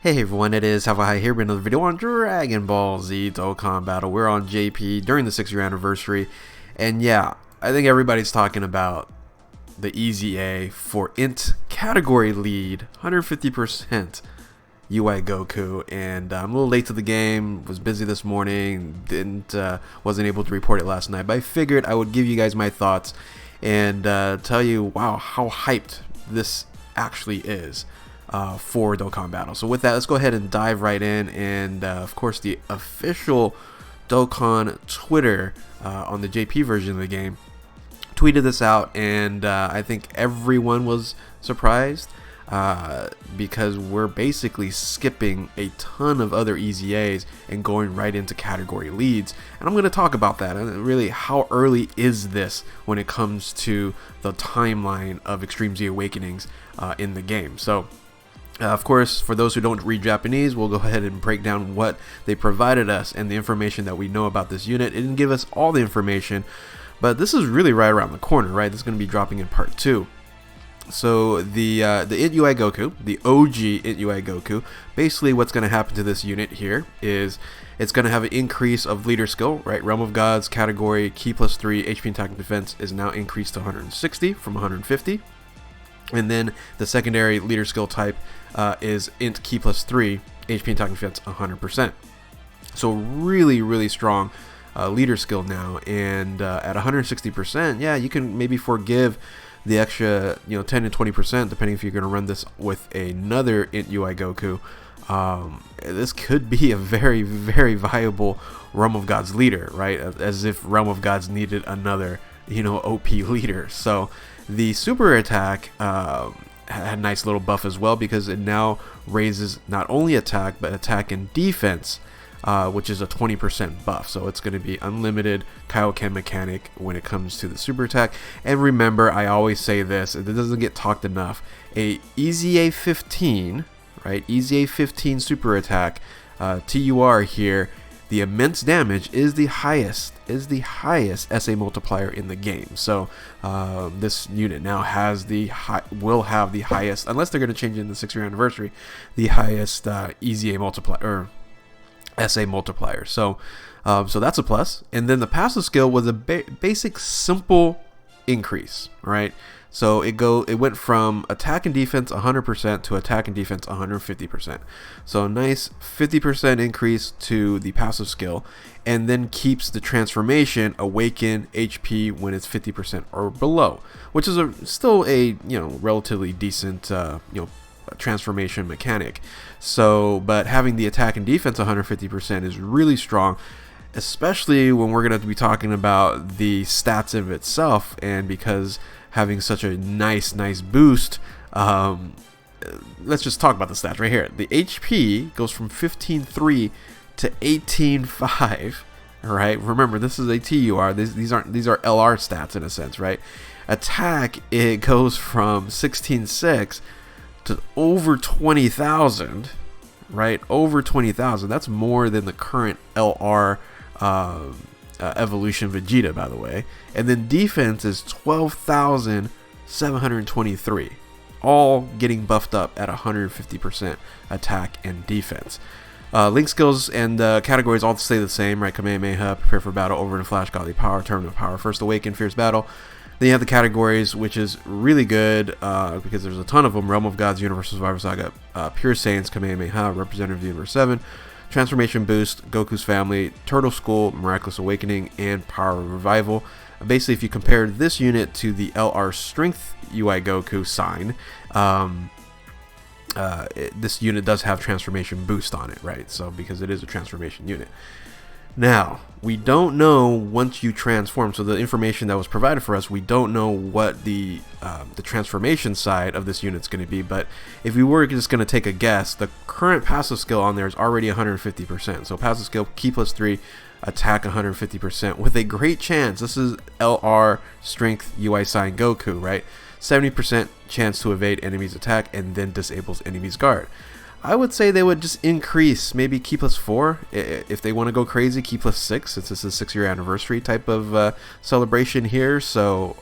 Hey everyone, it is 6YR here with another video on Dragon Ball Z Dokkan Battle. We're on JP during the 6-year anniversary, and yeah, I think everybody's talking about the EZA for INT category lead, 150% Ui Goku, and I'm a little late to the game, was busy this morning, wasn't able to report it last night, but I figured I would give you guys my thoughts and tell you, wow, how hyped this actually is. For Dokkan Battle. So with that, let's go ahead and dive right in, and of course the official Dokkan Twitter on the JP version of the game tweeted this out, and I think everyone was surprised because we're basically skipping a ton of other EZAs and going right into category leads, and I'm going to talk about that and really how early is this when it comes to the timeline of Extreme Z Awakenings in the game. So of course, for those who don't read Japanese, we'll go ahead and break down what they provided us and the information that we know about this unit. It didn't give us all the information, but this is really right around the corner, right? This is going to be dropping in part 2. So the INT Ui Goku, the OG INT Ui Goku, basically what's going to happen to this unit here is it's going to have an increase of leader skill, right? Realm of Gods category, Ki +3, HP attack and defense is now increased to 160 from 150. And then the secondary leader skill type is INT Ki +3, HP attack and defense 100%. So really strong leader skill now, and at 160%, yeah, you can maybe forgive the extra 10 to 20% depending if you're going to run this with another INT Ui Goku. This could be a very viable Realm of Gods leader, right? As if Realm of Gods needed another OP leader. So the super attack had a nice little buff as well, because it now raises not only attack but attack and defense, which is a 20% buff. So it's going to be unlimited Kaioken mechanic when it comes to the super attack. And remember, I always say this, it doesn't get talked enough, a EZA 15, right? EZA 15 super attack, TUR here, the immense damage is the highest SA multiplier in the game. So this unit now has will have the highest, unless they're going to change it in the 6-year anniversary, the highest EZA multiplier or SA multiplier. So so that's a plus. And then the passive skill was a basic simple increase, right? So it went from attack and defense 100% to attack and defense 150%. So a nice 50% increase to the passive skill, and then keeps the transformation awaken HP when it's 50% or below, which is still a relatively decent transformation mechanic. So, but having the attack and defense 150% is really strong, especially when we're going to be talking about the stats of itself, and because having such a nice boost, let's just talk about the stats right here. The HP goes from 15.3 to 18.5. All right, remember this is a TUR. These are LR stats in a sense, right? Attack, it goes from 16.6 to over 20,000, right? Over 20,000. That's more than the current LR evolution Vegeta, by the way. And then defense is 12,723, all getting buffed up at 150% attack and defense. Link skills and categories all stay the same, right? Kamehameha, prepare for battle, over in a flash, godly power, tournament power, first awaken, fierce battle. Then you have the categories, which is really good because there's a ton of them: Realm of Gods, Universal Survivor Saga, Pure Saiyans, Kamehameha, Representative of the Universe 7, Transformation Boost, Goku's Family, Turtle School, Miraculous Awakening, and Power Revival. Basically, if you compare this unit to the LR Strength Ui Goku sign, this unit does have Transformation Boost on it, right? So because it is a transformation unit. Now, we don't know once you transform, so the information that was provided for us, we don't know what the transformation side of this unit is going to be, but if we were just going to take a guess, the current passive skill on there is already 150%. So passive skill, Ki +3, attack 150%, with a great chance, this is LR Strength Ui Sign Goku, right? 70% chance to evade enemy's attack and then disables enemy's guard. I would say they would just increase, maybe key plus 4. If they want to go crazy, key plus 6, since this is a 6-year anniversary type of celebration here. So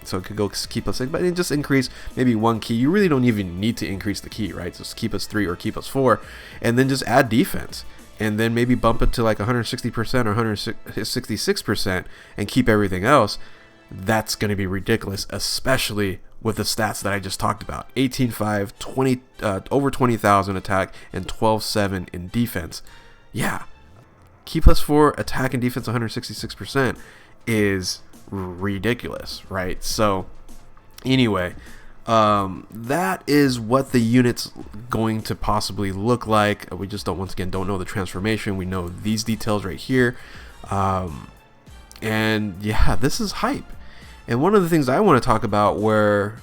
so it could go key plus 6, but it just increase maybe 1 key. You really don't even need to increase the key, right? So it's key plus 3 or key plus 4, and then just add defense. And then maybe bump it to like 160% or 166% and keep everything else. That's going to be ridiculous, especially with the stats that I just talked about. 18.5, 20, over 20,000 attack, and 12.7 in defense. Yeah, key plus 4 attack and defense 166% is ridiculous, right? So anyway, that is what the unit's going to possibly look like. We just once again don't know the transformation. We know these details right here, and yeah, this is hype. And one of the things I want to talk about, where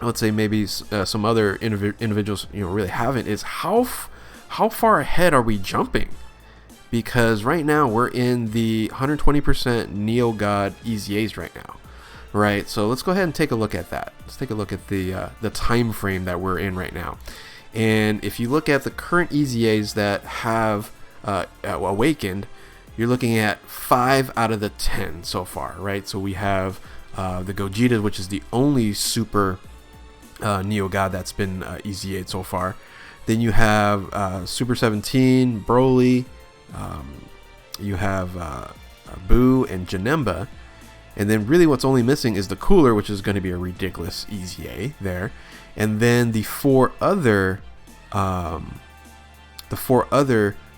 let's say maybe some other individuals really haven't, is how far ahead are we jumping? Because right now we're in the 120% Neo God EZAs right now, right? So let's go ahead and take a look at that. Let's take a look at the time frame that we're in right now. And if you look at the current EZAs that have awakened, you're looking at 5 out of the 10 so far, right? So we have the Gogeta, which is the only super Neo God that's been EZA'd so far. Then you have Super 17, Broly, you have Boo and Janemba. And then really what's only missing is the Cooler, which is going to be a ridiculous EZA there. And then the four other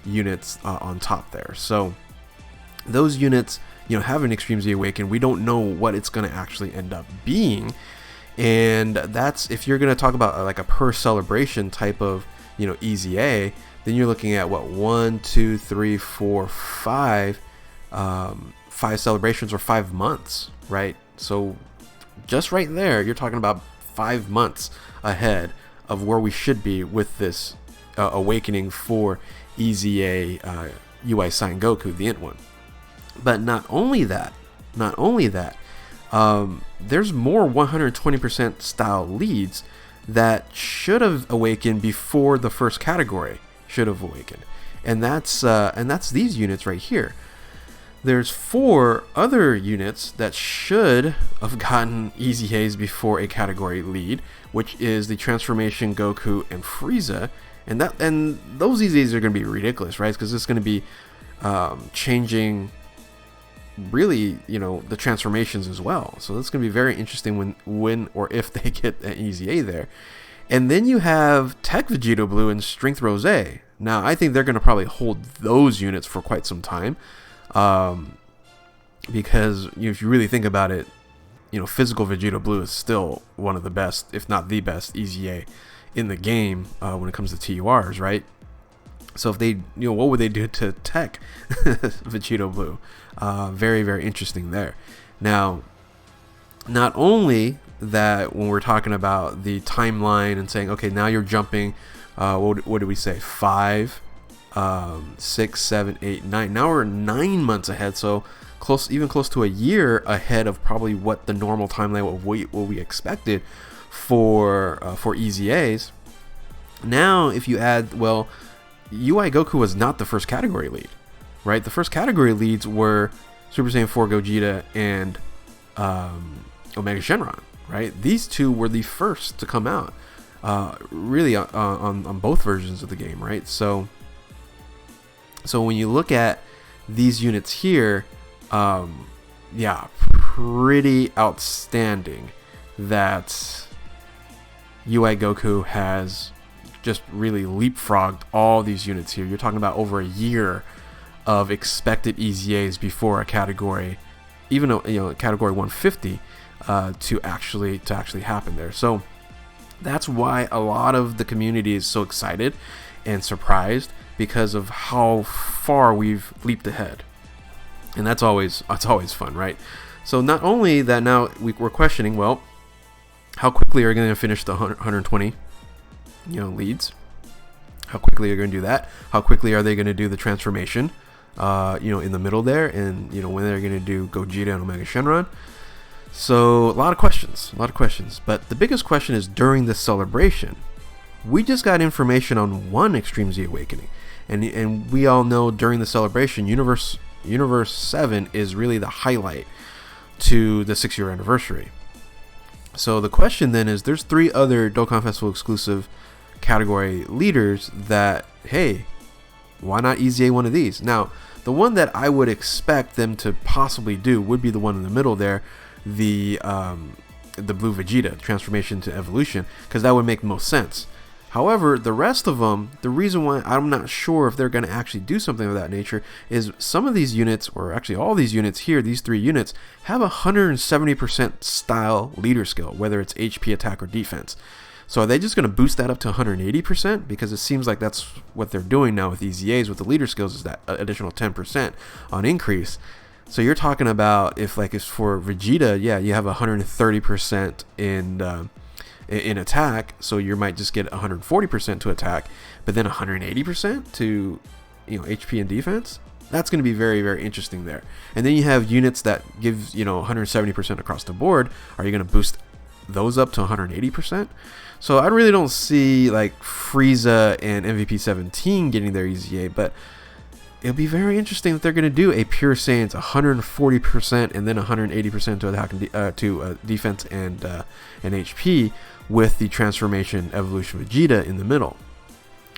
units on top there. So those units, have an Extreme Z Awaken. We don't know what it's going to actually end up being. And that's, if you're going to talk about like a per celebration type of, EZA, then you're looking at what, 1, 2, 3, 4, 5, 5 celebrations or 5 months, right? So just right there, you're talking about 5 months ahead of where we should be with this awakening for EZA UI Sign Goku, the INT one. But not only that, there's more 120% style leads that should have awakened before the first category should have awakened, and that's these units right here. There's 4 other units that should have gotten EZAs before a category lead, which is the Transformation Goku and Frieza, and those EZAs are going to be ridiculous, right? Because it's going to be changing really the transformations as well. So that's going to be very interesting when or if they get an EZA there. And then you have Tech Vegeta Blue and Strength Rose. Now I think they're going to probably hold those units for quite some time, because if you really think about it, physical Vegeta Blue is still one of the best, if not the best, EZA in the game when it comes to TURs, right? So if they, what would they do to Tech Vegeta Blue? Very, very interesting there. Now, not only that, when we're talking about the timeline and saying, okay, now you're jumping, what do we say? 5, 6, 7, 8, 9. Now we're 9 months ahead, so even close to a year ahead of probably what the normal timeline what we expected for EZAs. Now, if you add, well, UI Goku was not the first category lead, right? The first category leads were Super Saiyan 4 Gogeta and Omega Shenron, right? These two were the first to come out, really on both versions of the game, right? So when you look at these units here, yeah, pretty outstanding that UI Goku has just really leapfrogged all these units here. You're talking about over a year of expected EZAs before a category, even category 150, to actually happen there. So that's why a lot of the community is so excited and surprised, because of how far we've leaped ahead, and that's always fun, right? So not only that, now we're questioning, well, how quickly are you going to finish the 120 leads? How quickly are you going to do that? How quickly are they going to do the transformation in the middle there, and when they're going to do Gogeta and Omega Shenron? So a lot of questions, but the biggest question is, during this celebration, we just got information on one Extreme Z Awakening, and we all know during the celebration, Universe 7 is really the highlight to the 6-year anniversary. So the question then is, there's 3 other Dokkan Festival exclusive category leaders that, hey, why not EZA one of these? Now, the one that I would expect them to possibly do would be the one in the middle there, the Blue Vegeta transformation to evolution, because that would make most sense. However, the rest of them, the reason why I'm not sure if they're going to actually do something of that nature is some of these units, or actually all these units here, these 3 units, have 170% style leader skill, whether it's HP, attack, or defense. So are they just going to boost that up to 180%? Because it seems like that's what they're doing now with EZAs with the leader skills, is that additional 10% on increase. So you're talking about, if like it's for Vegeta, yeah, you have 130% in attack, so you might just get 140% to attack, but then 180% to, HP and defense. That's going to be very, very interesting there. And then you have units that give 170% across the board. Are you going to boost those up to 180%? So I really don't see like Frieza and MVP 17 getting their EZA, but it'll be very interesting that they're going to do a pure Saiyan's 140% and then 180% to attack and defense and HP with the transformation evolution Vegeta in the middle.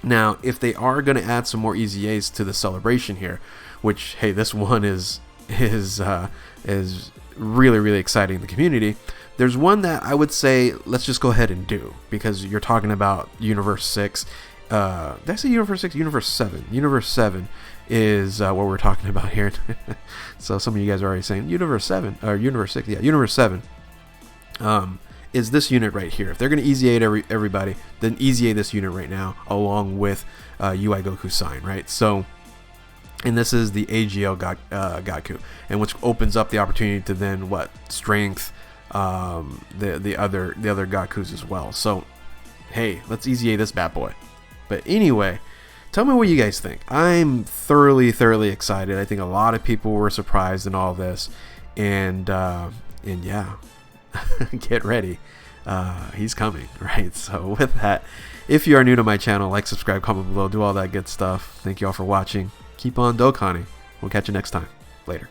Now, if they are going to add some more EZAs to the celebration here, which, hey, this one is really, really exciting in the community. There's one that I would say let's just go ahead and do, because you're talking about Universe 6. Did I say Universe 6? Universe 7. Universe 7 is what we're talking about here. So some of you guys are already saying Universe 7 or Universe 6. Yeah, Universe 7 is this unit right here. If they're going to EZA everybody, then EZA this unit right now along with Ui Goku sign, right? So, and this is the AGL Goku, and which opens up the opportunity to then strength the other Gokus as well. So hey, let's EZA this bad boy. But anyway, tell me what you guys think. I'm thoroughly excited. I think a lot of people were surprised in all this, and yeah, get ready. He's coming, right? So with that, if you are new to my channel, like, subscribe, comment below, do all that good stuff. Thank you all for watching. Keep on Dokkaning. We'll catch you next time. Later.